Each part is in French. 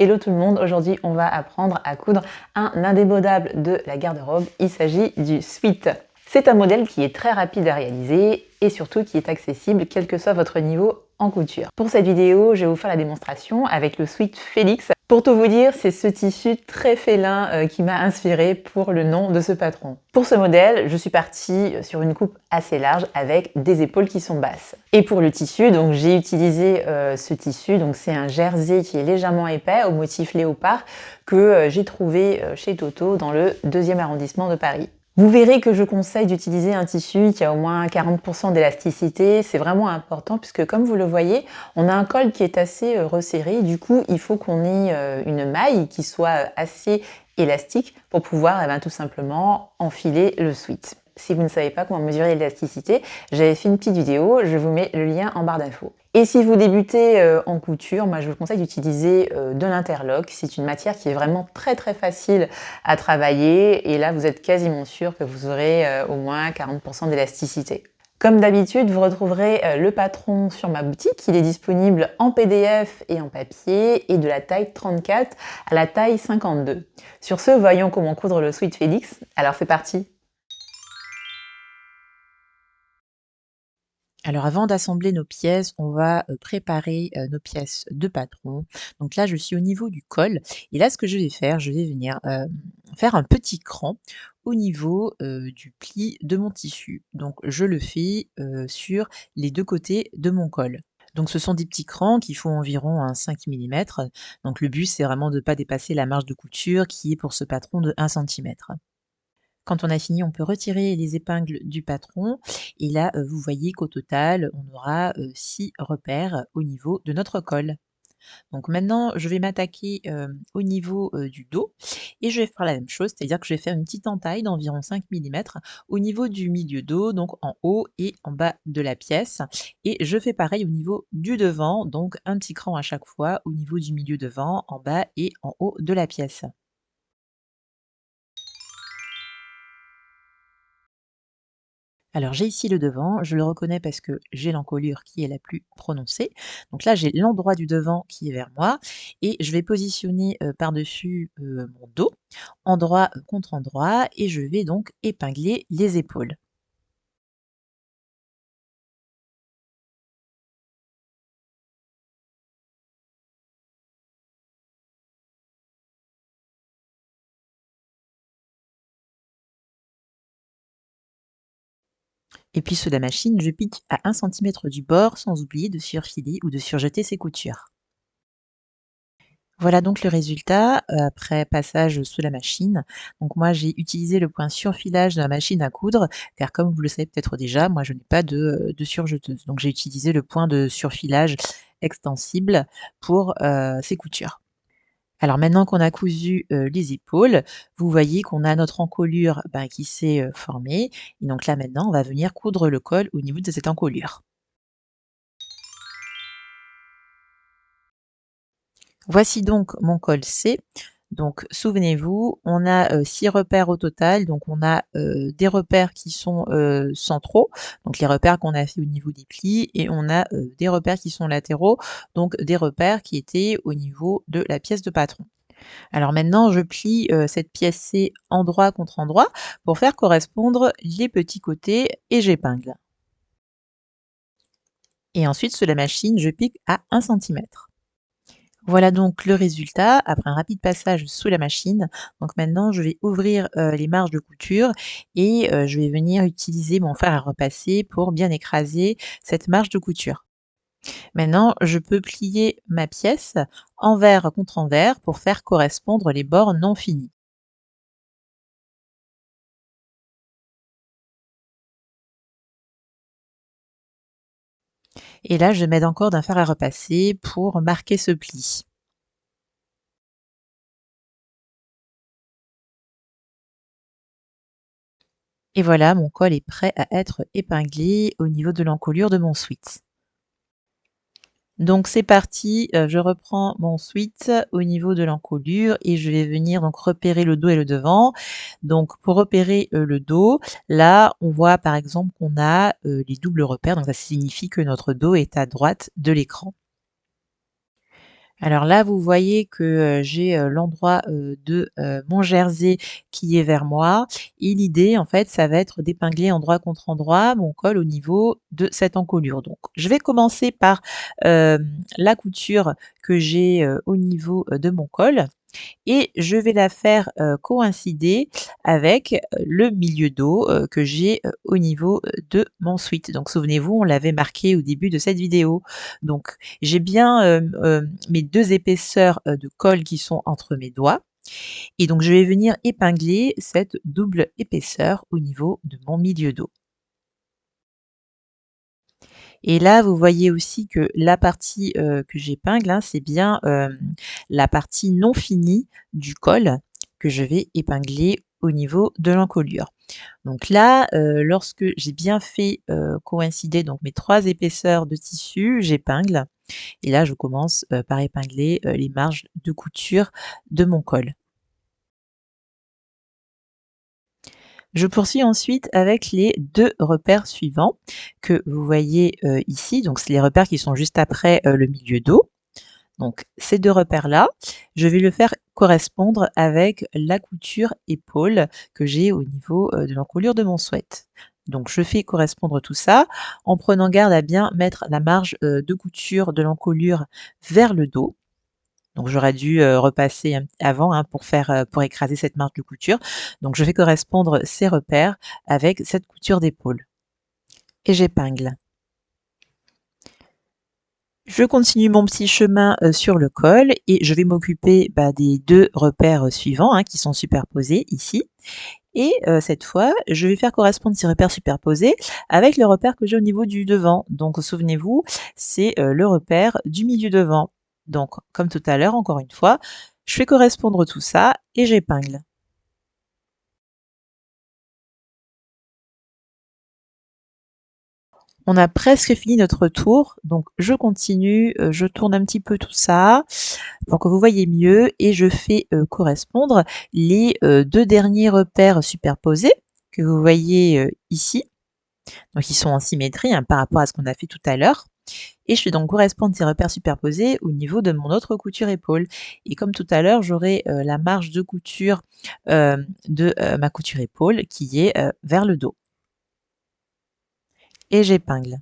Hello tout le monde, aujourd'hui on va apprendre à coudre un indémodable de la garde-robe, il s'agit du sweat. C'est un modèle qui est très rapide à réaliser et surtout qui est accessible quel que soit votre niveau en couture. Pour cette vidéo, je vais vous faire la démonstration avec le sweat Félix. Pour tout vous dire, c'est ce tissu très félin qui m'a inspiré pour le nom de ce patron. Pour ce modèle, je suis partie sur une coupe assez large avec des épaules qui sont basses. Et pour le tissu, donc j'ai utilisé ce tissu, donc c'est un jersey qui est légèrement épais au motif léopard que j'ai trouvé chez Toto dans le 2e arrondissement de Paris. Vous verrez que je conseille d'utiliser un tissu qui a au moins 40% d'élasticité. C'est vraiment important puisque comme vous le voyez, on a un col qui est assez resserré. Du coup, il faut qu'on ait une maille qui soit assez élastique pour pouvoir tout simplement enfiler le sweat. Si vous ne savez pas comment mesurer l'élasticité, j'avais fait une petite vidéo, je vous mets le lien en barre d'infos. Et si vous débutez en couture, moi je vous conseille d'utiliser de l'interlock. C'est une matière qui est vraiment très facile à travailler et là vous êtes quasiment sûr que vous aurez au moins 40% d'élasticité. Comme d'habitude, vous retrouverez le patron sur ma boutique. Il est disponible en PDF et en papier et de la taille 34 à la taille 52. Sur ce, voyons comment coudre le sweat Félix. Alors c'est parti! Alors avant d'assembler nos pièces, on va préparer nos pièces de patron. Donc là, je suis au niveau du col et là, ce que je vais faire, je vais venir faire un petit cran au niveau du pli de mon tissu. Donc je le fais sur les 2 côtés de mon col. Donc ce sont des petits crans qui font environ un 5 millimètres. Donc le but, c'est vraiment de ne pas dépasser la marge de couture qui est pour ce patron de 1 centimètre. Quand on a fini, on peut retirer les épingles du patron et là, vous voyez qu'au total, on aura 6 repères au niveau de notre col. Donc maintenant, je vais m'attaquer au niveau du dos et je vais faire la même chose, c'est-à-dire que je vais faire une petite entaille d'environ 5 millimètres au niveau du milieu dos, donc en haut et en bas de la pièce. Et je fais pareil au niveau du devant, donc un petit cran à chaque fois au niveau du milieu devant, en bas et en haut de la pièce. Alors j'ai ici le devant, je le reconnais parce que j'ai l'encolure qui est la plus prononcée. Donc là, j'ai l'endroit du devant qui est vers moi et je vais positionner par-dessus mon dos, endroit contre endroit, et je vais donc épingler les épaules. Et puis sous la machine, je pique à 1 centimètre du bord sans oublier de surfiler ou de surjeter ses coutures. Voilà donc le résultat, après passage sous la machine. Donc moi, j'ai utilisé le point surfilage de la machine à coudre, car comme vous le savez peut-être déjà, moi je n'ai pas de surjeteuse. Donc j'ai utilisé le point de surfilage extensible pour, ces coutures. Alors maintenant qu'on a cousu, les épaules, vous voyez qu'on a notre encolure, qui s'est, formée et donc là maintenant, on va venir coudre le col au niveau de cette encolure. Voici donc mon col C. Donc souvenez-vous, on a 6 repères au total, donc on a des repères qui sont centraux, donc les repères qu'on a fait au niveau des plis, et on a des repères qui sont latéraux, donc des repères qui étaient au niveau de la pièce de patron. Alors maintenant, je plie cette pièce C endroit contre endroit pour faire correspondre les petits côtés et j'épingle. Et ensuite, sur la machine, je pique à 1 centimètre. Voilà donc le résultat après un rapide passage sous la machine. Donc maintenant, je vais ouvrir les marges de couture et je vais venir utiliser mon fer à repasser pour bien écraser cette marge de couture. Maintenant, je peux plier ma pièce envers contre envers pour faire correspondre les bords non finis. Et là, je m'aide encore d'un fer à repasser pour marquer ce pli. Et voilà, mon col est prêt à être épinglé au niveau de l'encolure de mon sweat. Donc c'est parti, je reprends mon sweat au niveau de l'encolure et je vais venir donc repérer le dos et le devant. Donc pour repérer, le dos, là, on voit par exemple qu'on a, les doubles repères, donc ça signifie que notre dos est à droite de l'écran. Alors là, vous voyez que, j'ai, l'endroit, de, mon jersey qui est vers moi et l'idée, en fait, ça va être d'épingler endroit contre endroit mon col au niveau de cette encolure. Donc je vais commencer par, la couture que j'ai, au niveau, de mon col et je vais la faire, coïncider avec, le milieu dos, que j'ai, au niveau, de mon sweat. Donc souvenez-vous, on l'avait marqué au début de cette vidéo. Donc j'ai bien, mes 2 épaisseurs, de col qui sont entre mes doigts et donc je vais venir épingler cette double épaisseur au niveau de mon milieu dos. Et là, vous voyez aussi que la partie, que j'épingle, hein, c'est bien, la partie non finie du col que je vais épingler au niveau de l'encolure. Donc là, lorsque j'ai bien fait, coïncider donc mes 3 épaisseurs de tissu, j'épingle et là je commence, par épingler, les marges de couture de mon col. Je poursuis ensuite avec les 2 repères suivants que vous voyez, ici. Donc c'est les repères qui sont juste après, le milieu dos. Donc ces 2 repères-là, je vais le faire correspondre avec la couture épaule que j'ai au niveau, de l'encolure de mon sweat. Donc je fais correspondre tout ça en prenant garde à bien mettre la marge, de couture de l'encolure vers le dos. Donc j'aurais dû, repasser avant, hein, pour faire, pour écraser cette marge de couture. Donc je fais correspondre ces repères avec cette couture d'épaule et j'épingle. Je continue mon petit chemin, sur le col et je vais m'occuper, bah, des 2 repères, suivants, hein, qui sont superposés ici et cette fois, je vais faire correspondre ces repères superposés avec le repère que j'ai au niveau du devant. Donc souvenez-vous, c'est, le repère du milieu devant. Donc comme tout à l'heure, encore une fois, je fais correspondre tout ça et j'épingle. On a presque fini notre tour, donc je continue, je tourne un petit peu tout ça pour que vous voyez mieux et je fais, correspondre les, 2 derniers repères superposés que vous voyez, ici. Donc ils sont en symétrie, hein, par rapport à ce qu'on a fait tout à l'heure et je fais donc correspondre ces repères superposés au niveau de mon autre couture épaule et comme tout à l'heure, j'aurai, la marge de couture, de, ma couture épaule qui est, vers le dos et j'épingle.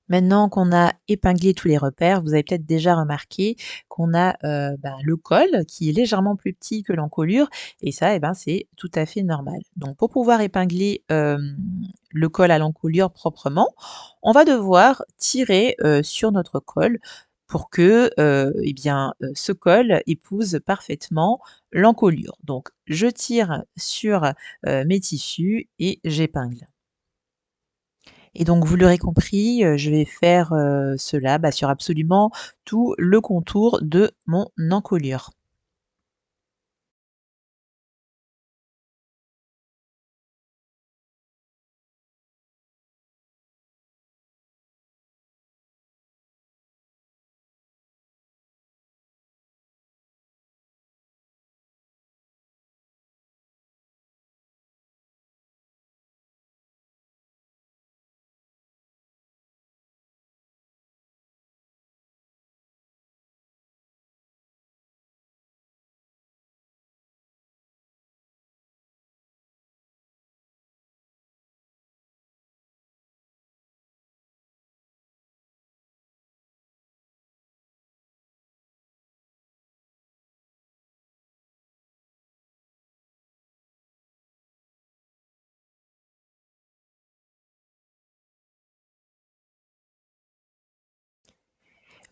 Maintenant qu'on a épinglé tous les repères, vous avez peut-être déjà remarqué qu'on a, le col qui est légèrement plus petit que l'encolure et ça, eh ben, c'est tout à fait normal. Donc pour pouvoir épingler, le col à l'encolure proprement, on va devoir tirer, sur notre col pour que, ce col épouse parfaitement l'encolure. Donc je tire sur, mes tissus et j'épingle. Et donc vous l'aurez compris, je vais faire, cela, bah, sur absolument tout le contour de mon encolure.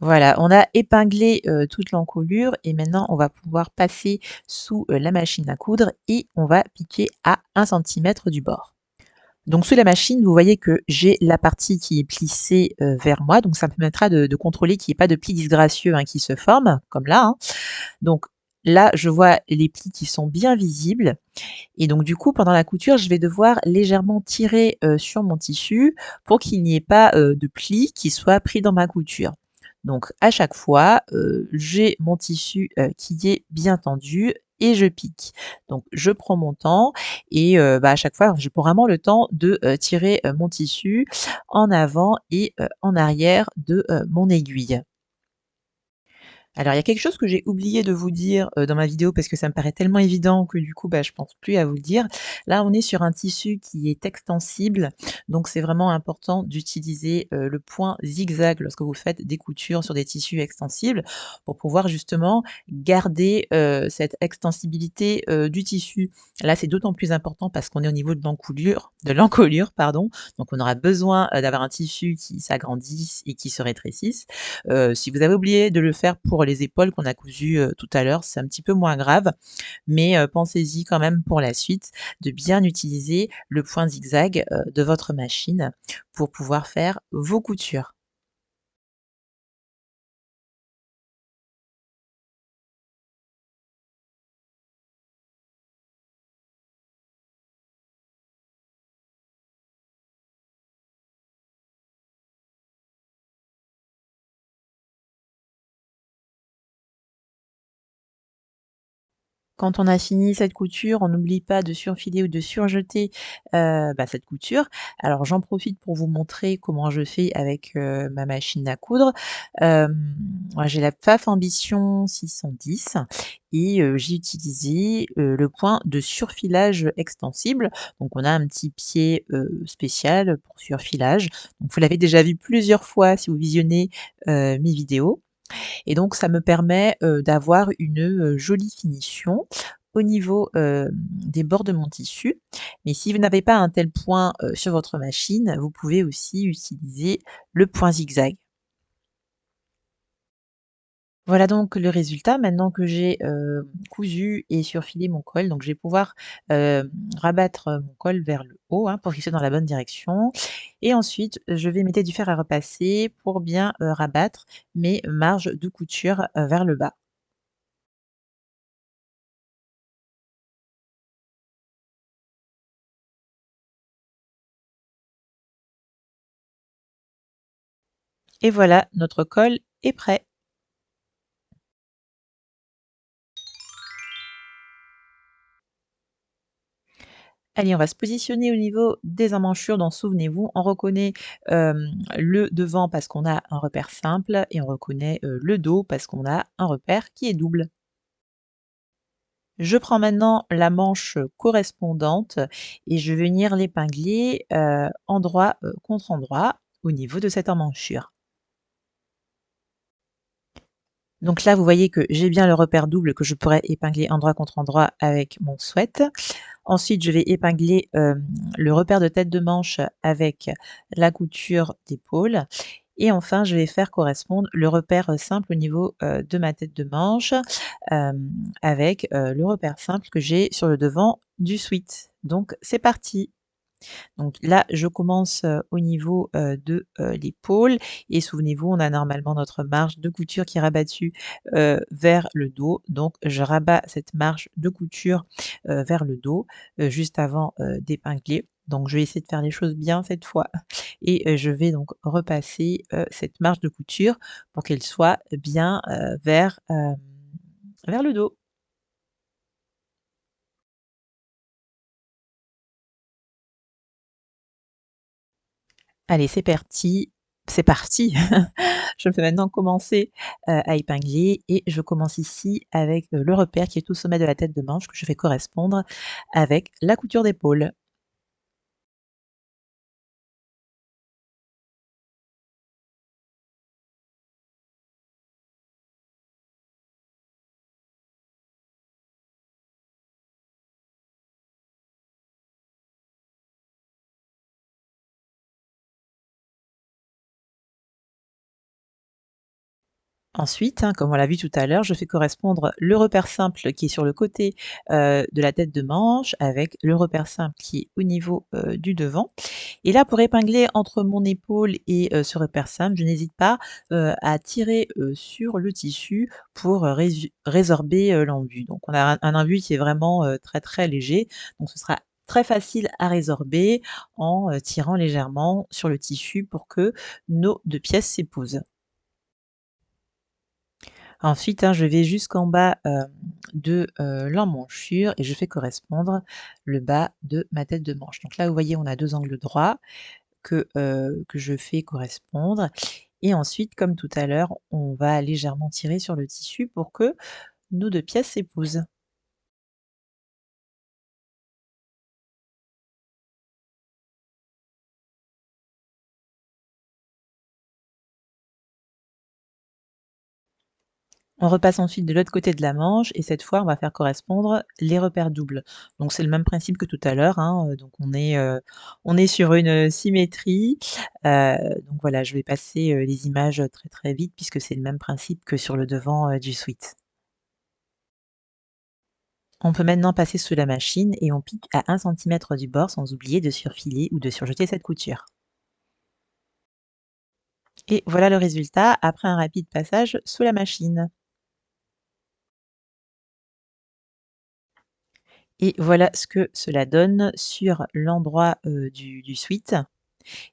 Voilà, on a épinglé, toute l'encolure et maintenant on va pouvoir passer sous, la machine à coudre et on va piquer à 1 centimètre du bord. Donc sous la machine, vous voyez que j'ai la partie qui est plissée, vers moi, donc ça me permettra de contrôler qu'il n'y ait pas de plis disgracieux, hein, qui se forment, comme là, hein. Donc là, je vois les plis qui sont bien visibles et donc du coup, pendant la couture, je vais devoir légèrement tirer, sur mon tissu pour qu'il n'y ait pas, de plis qui soient pris dans ma couture. Donc à chaque fois, j'ai mon tissu, qui est bien tendu et je pique. Donc je prends mon temps et à chaque fois, je prends vraiment le temps de, tirer, mon tissu en avant et en arrière de, mon aiguille. Alors, il y a quelque chose que j'ai oublié de vous dire, dans ma vidéo parce que ça me paraît tellement évident que du coup, je pense plus à vous le dire. Là, on est sur un tissu qui est extensible, donc c'est vraiment important d'utiliser, le point zigzag lorsque vous faites des coutures sur des tissus extensibles pour pouvoir justement garder, cette extensibilité, du tissu. Là, c'est d'autant plus important parce qu'on est au niveau de l'encolure, pardon, donc on aura besoin, d'avoir un tissu qui s'agrandisse et qui se rétrécisse. Si vous avez oublié de le faire pour les épaules qu'on a cousues, tout à l'heure, c'est un petit peu moins grave, mais pensez-y quand même pour la suite de bien utiliser le point zigzag, de votre machine pour pouvoir faire vos coutures. Quand on a fini cette couture, on n'oublie pas de surfiler ou de surjeter, cette couture. Alors j'en profite pour vous montrer comment je fais avec, ma machine à coudre. Moi j'ai la PFAF Ambition 610 et j'ai utilisé, le point de surfilage extensible. Donc on a un petit pied, spécial pour surfilage. Donc vous l'avez déjà vu plusieurs fois si vous visionnez, mes vidéos. Et donc ça me permet, d'avoir une, jolie finition au niveau, des bords de mon tissu. Mais si vous n'avez pas un tel point, sur votre machine, vous pouvez aussi utiliser le point zigzag. Voilà donc le résultat. Maintenant que j'ai, cousu et surfilé mon col, donc je vais pouvoir, rabattre, mon col vers le haut, hein, pour qu'il soit dans la bonne direction et ensuite, je vais mettre du fer à repasser pour bien, rabattre mes marges de couture, vers le bas. Et voilà, notre col est prêt. Allez, on va se positionner au niveau des emmanchures. Donc souvenez-vous, on reconnaît, le devant parce qu'on a un repère simple et on reconnaît, le dos parce qu'on a un repère qui est double. Je prends maintenant la manche correspondante et je vais venir l'épingler, endroit, contre endroit au niveau de cette emmanchure. Donc là, vous voyez que j'ai bien le repère double que je pourrais épingler endroit contre endroit avec mon sweat. Ensuite, je vais épingler, le repère de tête de manche avec la couture d'épaule et enfin, je vais faire correspondre le repère, simple au niveau, de ma tête de manche, avec, le repère simple que j'ai sur le devant du sweat. Donc c'est parti! Donc là, je commence, au niveau, de, l'épaule et souvenez-vous, on a normalement notre marge de couture qui est rabattue, vers le dos. Donc je rabats cette marge de couture, vers le dos, juste avant, d'épingler. Donc je vais essayer de faire les choses bien cette fois et je vais donc repasser, cette marge de couture pour qu'elle soit bien, vers le dos. Allez, c'est parti. Je vais maintenant commencer, à épingler et je commence ici avec, le repère qui est au sommet de la tête de manche que je fais correspondre avec la couture d'épaule. Ensuite, hein, comme on l'a vu tout à l'heure, je fais correspondre le repère simple qui est sur le côté, de la tête de manche avec le repère simple qui est au niveau, du devant. Et là, pour épingler entre mon épaule et ce repère simple, je n'hésite pas, à tirer, sur le tissu pour, résorber, l'enduit. Donc on a un enduit qui est vraiment, très, très léger, donc ce sera très facile à résorber en, tirant légèrement sur le tissu pour que nos 2 pièces s'épousent. Ensuite, hein, je vais jusqu'en bas, de, l'emmanchure et je fais correspondre le bas de ma tête de manche. Donc là, vous voyez, on a 2 angles droits que je fais correspondre et ensuite, comme tout à l'heure, on va légèrement tirer sur le tissu pour que nos 2 pièces s'épousent. On repasse ensuite de l'autre côté de la manche et cette fois, on va faire correspondre les repères doubles. Donc c'est le même principe que tout à l'heure, hein, donc on est sur une, symétrie, donc voilà, je vais passer, les images, très, très vite puisque c'est le même principe que sur le devant, du sweat. On peut maintenant passer sous la machine et on pique à 1 centimètre du bord sans oublier de surfiler ou de surjeter cette couture. Et voilà le résultat après un rapide passage sous la machine. Et voilà ce que cela donne sur l'endroit, du sweat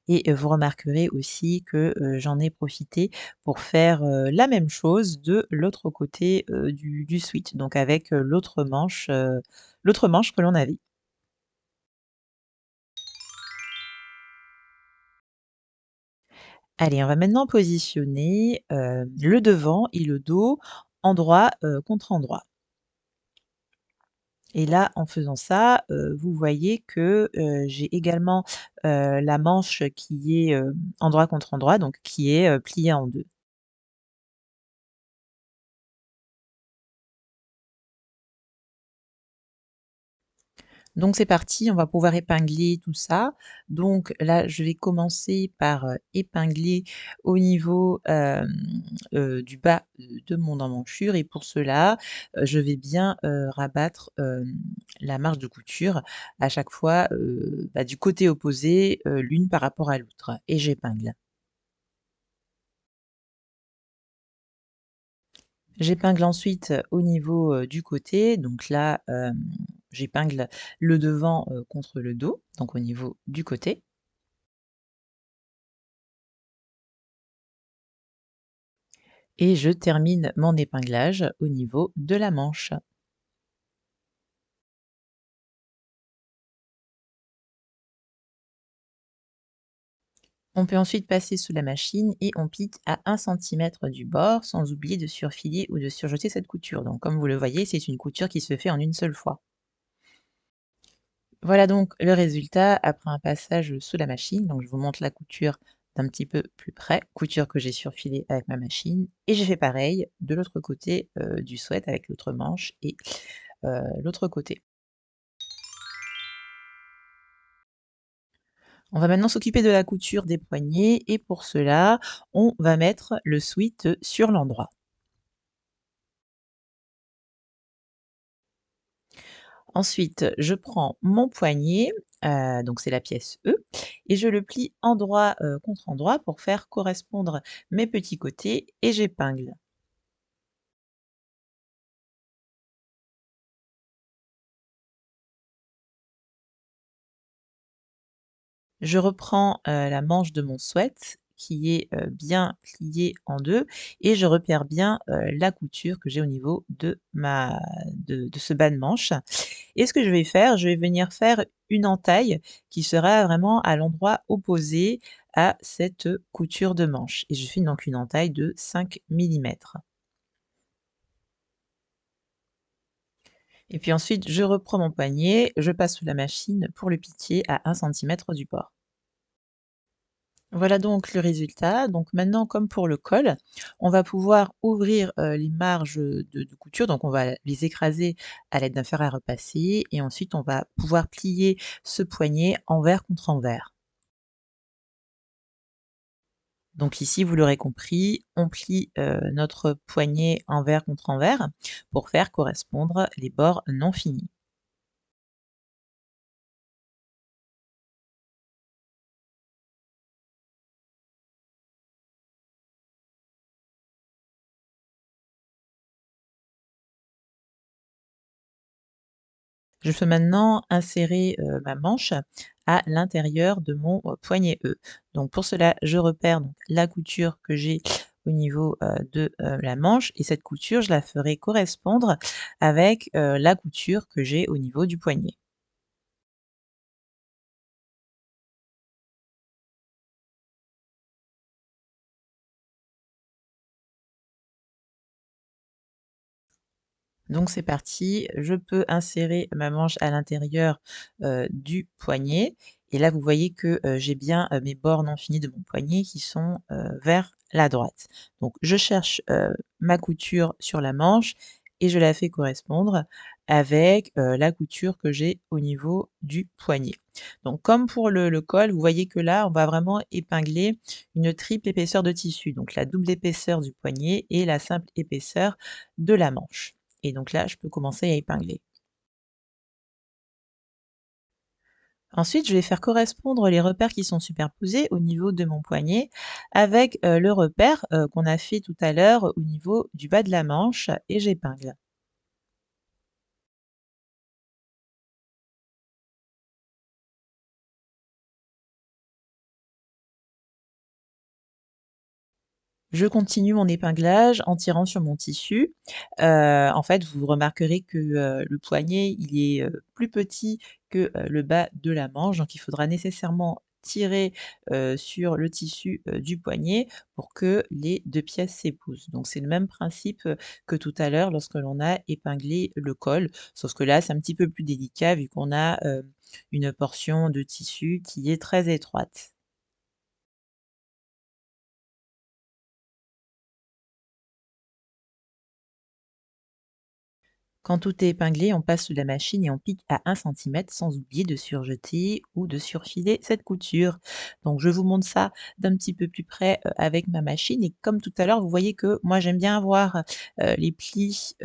et vous remarquerez aussi que, j'en ai profité pour faire, la même chose de l'autre côté, du sweat, donc avec, l'autre manche que l'on avait. Allez, on va maintenant positionner, le devant et le dos endroit, contre endroit. Et là, en faisant ça, vous voyez que, j'ai également, la manche qui est, endroit contre endroit, donc qui est, pliée en 2. Donc c'est parti, on va pouvoir épingler tout ça. Donc là, je vais commencer par, épingler au niveau, du bas, de mon emmanchure et pour cela, je vais bien, rabattre, la marge de couture à chaque fois, bah, du côté opposé, l'une par rapport à l'autre et j'épingle. J'épingle ensuite, au niveau, du côté, donc là, j'épingle le devant, contre le dos, donc au niveau du côté et je termine mon épinglage au niveau de la manche. On peut ensuite passer sous la machine et on pique à 1 centimètre du bord, sans oublier de surfiler ou de surjeter cette couture. Donc comme vous le voyez, c'est une couture qui se fait en une seule fois. Voilà donc le résultat après un passage sous la machine. Donc je vous montre la couture d'un petit peu plus près, couture que j'ai surfilée avec ma machine et j'ai fait pareil de l'autre côté, du sweat avec l'autre manche et l'autre côté. On va maintenant s'occuper de la couture des poignets et pour cela, on va mettre le sweat sur l'endroit. Ensuite, je prends mon poignet, donc c'est la pièce E et je le plie endroit, contre endroit pour faire correspondre mes petits côtés et j'épingle. Je reprends, la manche de mon sweat qui est, bien pliée en 2 et je repère bien, la couture que j'ai au niveau de ce bas de manche et ce que je vais faire, je vais venir faire une entaille qui sera vraiment à l'endroit opposé à cette couture de manche et je fais donc une entaille de 5 millimètres. Et puis ensuite, je reprends mon poignet, je passe sous la machine pour le piquer à 1 centimètre du bord. Voilà donc le résultat. Donc maintenant, comme pour le col, on va pouvoir ouvrir, les marges, de couture. Donc on va les écraser à l'aide d'un fer à repasser et ensuite on va pouvoir plier ce poignet envers contre envers. Donc ici, vous l'aurez compris, on plie, notre poignet envers contre envers pour faire correspondre les bords non finis. Je peux maintenant insérer, ma manche à l'intérieur de mon, poignet E. Donc pour cela, je repère donc la couture que j'ai au niveau, de, la manche et cette couture, je la ferai correspondre avec, la couture que j'ai au niveau du poignet. Donc c'est parti, je peux insérer ma manche à l'intérieur, du poignet et là vous voyez que, j'ai bien, mes bords non finis de mon poignet qui sont, vers la droite. Donc je cherche, ma couture sur la manche et je la fais correspondre avec, la couture que j'ai au niveau du poignet. Donc comme pour le col, vous voyez que là, on va vraiment épingler une triple épaisseur de tissu, donc la double épaisseur du poignet et la simple épaisseur de la manche. Et donc là, je peux commencer à épingler. Ensuite, je vais faire correspondre les repères qui sont superposés au niveau de mon poignet avec, le repère, qu'on a fait tout à l'heure au niveau du bas de la manche et j'épingle. Je continue mon épinglage en tirant sur mon tissu. En fait, vous remarquerez que, le poignet, il est, plus petit que, le bas de la manche, donc il faudra nécessairement tirer, sur le tissu, du poignet pour que les 2 pièces s'épousent. Donc c'est le même principe, que tout à l'heure lorsque l'on a épinglé le col, sauf que là, c'est un petit peu plus délicat vu qu'on a, une portion de tissu qui est très étroite. Quand tout est épinglé, on passe sous la machine et on pique à 1 centimètre sans oublier de surjeter ou de surfiler cette couture. Donc je vous montre ça d'un petit peu plus près, avec ma machine et comme tout à l'heure, vous voyez que moi j'aime bien avoir, les plis,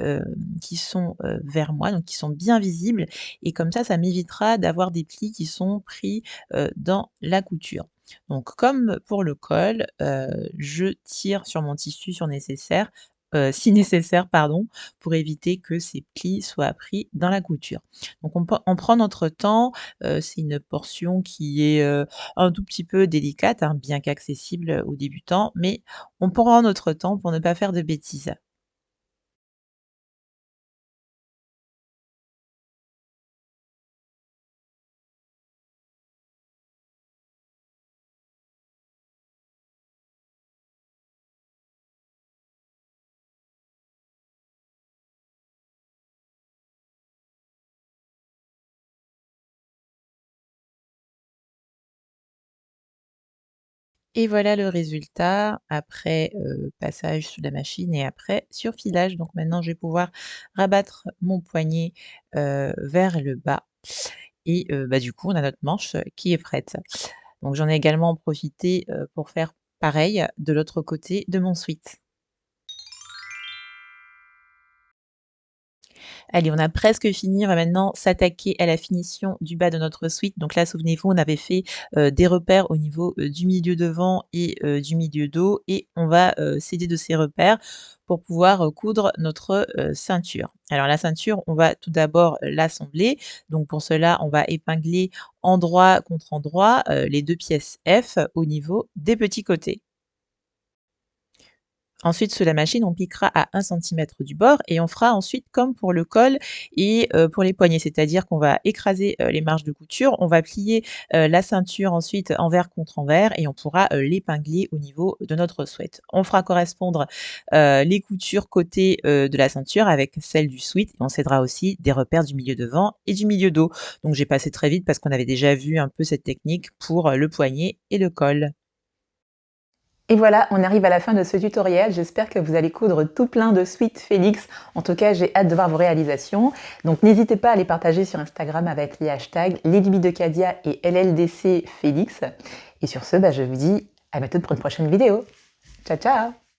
qui sont, vers moi, donc qui sont bien visibles et comme ça m'évitera d'avoir des plis qui sont pris, dans la couture. Donc comme pour le col, je tire sur mon tissu si nécessaire pardon, pour éviter que ces plis soient pris dans la couture. Donc on prend notre temps, c'est une portion qui est, un tout petit peu délicate, hein, bien qu'accessible, aux débutants, mais on prend notre temps pour ne pas faire de bêtises. Et voilà le résultat après, passage sous la machine et après surfilage. Donc maintenant je vais pouvoir rabattre mon poignet, vers le bas et bah, du coup on a notre manche, qui est prête. Donc j'en ai également profité, pour faire pareil de l'autre côté de mon sweat. Allez, on a presque fini, on va maintenant s'attaquer à la finition du bas de notre sweat. Donc là, souvenez-vous, on avait fait, des repères au niveau, du milieu devant et du milieu dos et on va, s'aider de ces repères pour pouvoir, coudre notre, ceinture. Alors la ceinture, on va tout d'abord l'assembler. Donc pour cela, on va épingler endroit contre endroit, les 2 pièces F au niveau des petits côtés. Ensuite, sous la machine, on piquera à 1 centimètre du bord et on fera ensuite comme pour le col et pour les poignets. C'est-à-dire qu'on va écraser, les marges de couture, on va plier, la ceinture ensuite envers contre envers et on pourra, l'épingler au niveau de notre sweat. On fera correspondre, les coutures côté, de la ceinture avec celles du sweat et on s'aidera aussi des repères du milieu devant et du milieu dos. Donc j'ai passé très vite parce qu'on avait déjà vu un peu cette technique pour, le poignet et le col. Et voilà, on arrive à la fin de ce tutoriel. J'espère que vous allez coudre tout plein de suites Félix. En tout cas, j'ai hâte de voir vos réalisations. Donc n'hésitez pas à les partager sur Instagram avec les hashtags LadyBeDeCadia et LLDC Félix. Et sur ce, bah, je vous dis à bientôt pour une prochaine vidéo. Ciao, ciao!